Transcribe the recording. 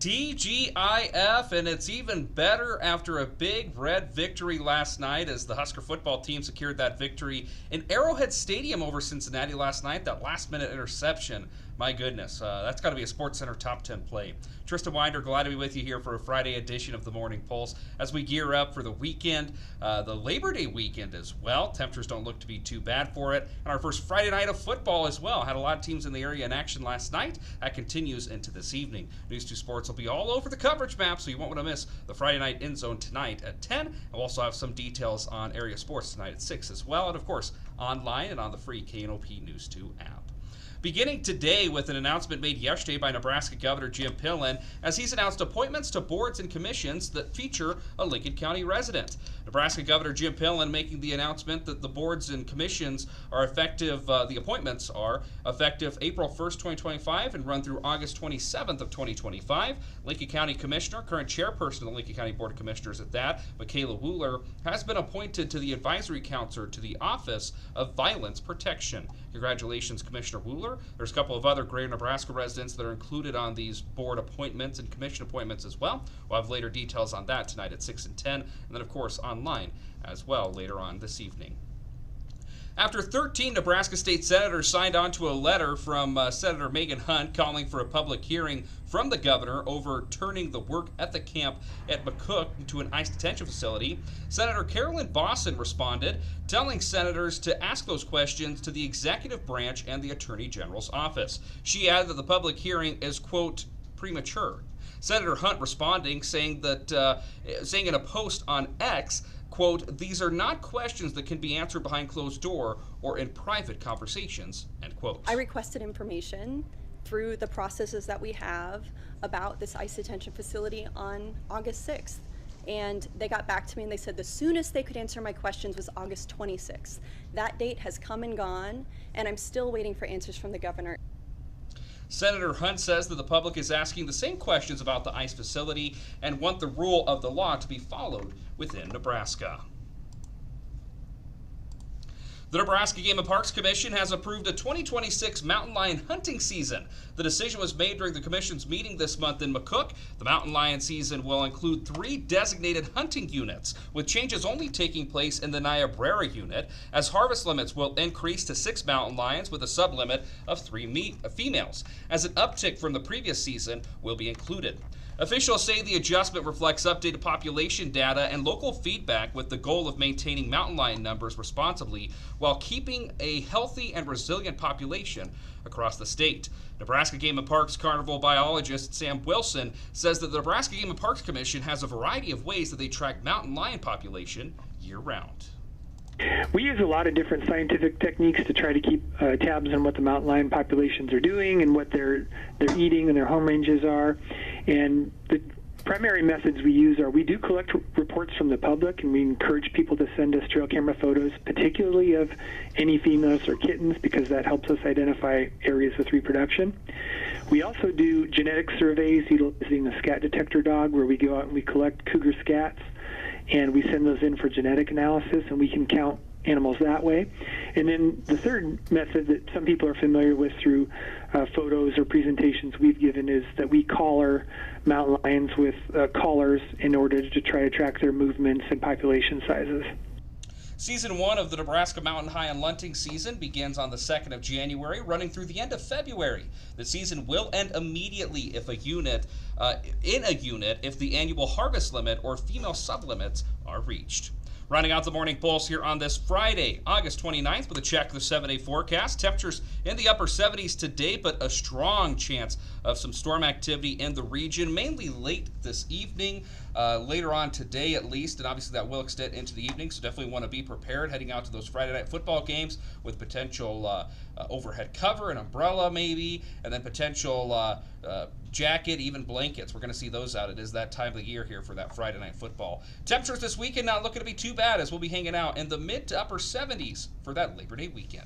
TGIF, and it's even better after a big red victory last night as the Husker football team secured that victory in Arrowhead Stadium over Cincinnati last night. That last-minute interception, my goodness, that's got to be a SportsCenter top 10 play. Tristan Winder, glad to be with you here for a Friday edition of the Morning Pulse as we gear up for the weekend, the Labor Day weekend as well. Temperatures don't look to be too bad for it. And our first Friday night of football as well. Had a lot of teams in the area in action last night. That continues into this evening. News 2 Sports will be all over the coverage map, so you won't want to miss the Friday night end zone tonight at 10. And we'll also have some details on area sports tonight at 6 as well. And of course, online and on the free KNOP News 2 app. Beginning today with an announcement made yesterday by Nebraska Governor Jim Pillen as he's announced appointments to boards and commissions that feature a Lincoln County resident. Nebraska Governor Jim Pillen making the announcement that the boards and commissions are effective, the appointments are effective April 1st, 2025 and run through August 27th of 2025. Lincoln County Commissioner, current chairperson of the Lincoln County Board of Commissioners at that, Michaela Wooler, has been appointed to the advisory council to the Office of Violence Protection. Congratulations, Commissioner Wooler. There's a couple of other Greater Nebraska residents that are included on these board appointments and commission appointments as well. We'll have later details on that tonight at 6 and 10, and then, of course, online as well later on this evening. After 13 Nebraska state senators signed on to a letter from Senator Megan Hunt calling for a public hearing from the governor overturning the work ethic camp at McCook to an ICE detention facility, Senator Carolyn Bosson responded, telling senators to ask those questions to the executive branch and the Attorney General's office. She added that the public hearing is, quote, premature. Senator Hunt responding, saying in a post on X, quote, these are not questions that can be answered behind closed door or in private conversations, end quote. I requested information through the processes that we have about this ICE detention facility on August 6th. And they got back to me and they said the soonest they could answer my questions was August 26th. That date has come and gone, and I'm still waiting for answers from the governor. Senator Hunt says that the public is asking the same questions about the ICE facility and want the rule of the law to be followed within Nebraska. The Nebraska Game and Parks Commission has approved a 2026 mountain lion hunting season. The decision was made during the commission's meeting this month in McCook. The mountain lion season will include 3 designated hunting units, with changes only taking place in the Niobrara unit, as harvest limits will increase to 6 mountain lions with a sublimit of 3 females, as an uptick from the previous season will be included. Officials say the adjustment reflects updated population data and local feedback with the goal of maintaining mountain lion numbers responsibly while keeping a healthy and resilient population across the state. Nebraska Game and Parks carnival biologist Sam Wilson says that the Nebraska Game and Parks Commission has a variety of ways that they track mountain lion population year-round. We use a lot of different scientific techniques to try to keep tabs on what the mountain lion populations are doing and what they're eating and their home ranges are. And the primary methods we use are we do collect reports from the public, and we encourage people to send us trail camera photos, particularly of any females or kittens, because that helps us identify areas with reproduction. We also do genetic surveys utilizing a scat detector dog, where we go out and we collect cougar scats, and we send those in for genetic analysis, and we can count animals that way. And then the third method that some people are familiar with through photos or presentations we've given is that we collar mountain lions with collars in order to try to track their movements and population sizes. Season 1 of the Nebraska Mountain Lion hunting season begins on the 2nd of January, running through the end of February. The season will end immediately if if the annual harvest limit or female sublimits are reached. Rounding out the Morning Pulse here on this Friday, August 29th, with a check of the 7-day forecast. Temperatures in the upper 70s today, but a strong chance of some storm activity in the region, mainly late this evening, later on today at least, and obviously that will extend into the evening, so definitely want to be prepared heading out to those Friday night football games with potential overhead cover, an umbrella maybe, and then potential jacket, even blankets. We're going to see those out. It is that time of the year here for that Friday night football. Temperatures this weekend not looking to be too bad, as we'll be hanging out in the mid to upper 70s for that Labor Day weekend.